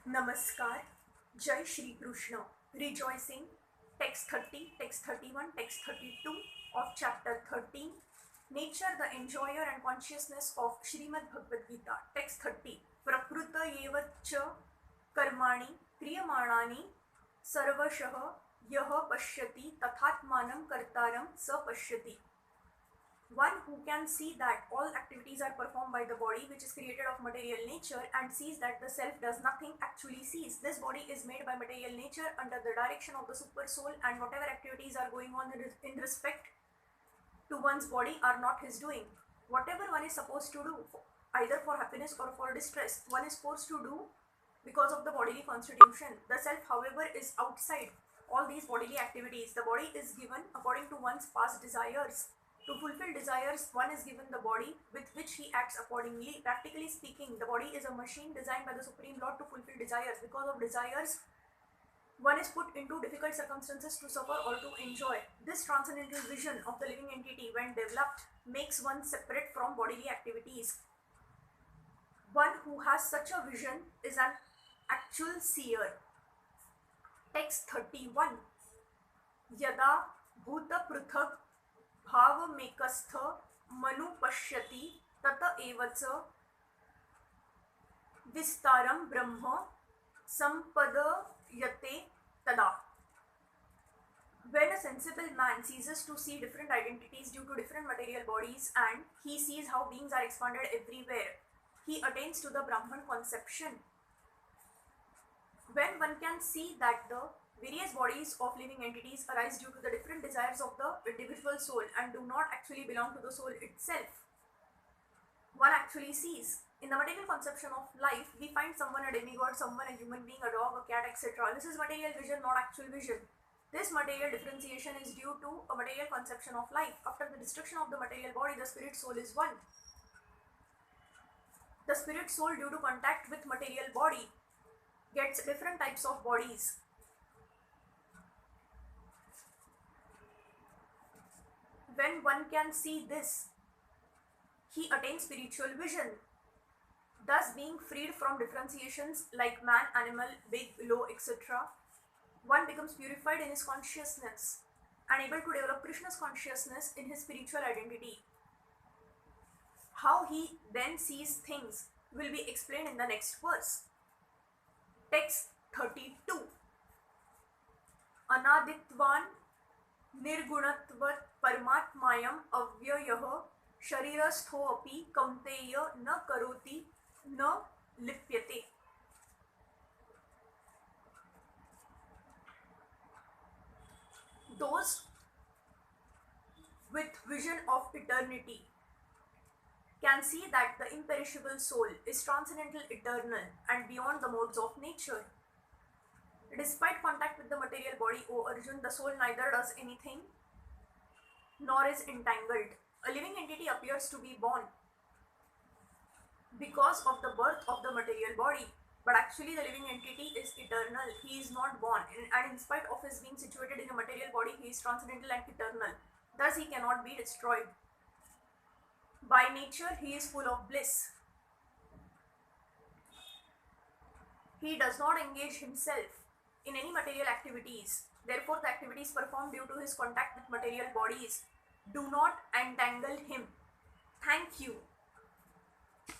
Namaskar, Jai Shri Krishna, rejoicing, text 30, text 31, text 32 of chapter 13, Nature, the Enjoyer and Consciousness of Srimad Bhagavad-gita, text 30, Prakruta eva cha karmani kriyamanani sarvashah yah pashyati tathatmanam kartaram sa pashyati. One who can see that all activities are performed by the body, which is created of material nature, and sees that the self does nothing, actually sees. This body is made by material nature under the direction of the super soul, and whatever activities are going on in respect to one's body are not his doing. Whatever one is supposed to do, either for happiness or for distress, one is forced to do because of the bodily constitution. The self, however, is outside all these bodily activities. The body is given according to one's past desires. To fulfill desires, one is given the body with which he acts accordingly. Practically speaking, the body is a machine designed by the Supreme Lord to fulfill desires. Because of desires, one is put into difficult circumstances to suffer or to enjoy. This transcendental vision of the living entity, when developed, makes one separate from bodily activities. One who has such a vision is an actual seer. Text 31. Yada bhuta pruthak भावमेकस्थ Manu पश्यति तत एव च विस्तारं ब्रह्म संपदयते तदा. When a sensible man ceases to see different identities due to different material bodies and he sees how beings are expanded everywhere, he attains to the Brahman conception. When one can see that the various bodies of living entities arise due to the different desires of the individual soul and do not actually belong to the soul itself, one actually sees. In the material conception of life, we find someone a demigod, someone a human being, a dog, a cat, etc. This is material vision, not actual vision. This material differentiation is due to a material conception of life. After the destruction of the material body, the spirit soul is one. The spirit soul, due to contact with material body, gets different types of bodies. When one can see this, he attains spiritual vision. Thus, being freed from differentiations like man, animal, big, low, etc., one becomes purified in his consciousness and able to develop Krishna's consciousness in his spiritual identity. How he then sees things will be explained in the next verse. Text 32. Anaditvan निर्गुणत्वत् परमात्मायम् अव्ययः शरीरस्थोऽपि कौन्तेय न करोति न लिप्यते. Those with vision of eternity can see that the imperishable soul is transcendental, eternal, and beyond the modes of nature. Despite contact with the material body, O Arjun, the soul neither does anything nor is entangled. A living entity appears to be born because of the birth of the material body, but actually the living entity is eternal. He is not born, and in spite of his being situated in a material body, he is transcendental and eternal. Thus he cannot be destroyed. By nature, he is full of bliss. He does not engage himself in any material activities. Therefore, the activities performed due to his contact with material bodies do not entangle him. Thank you.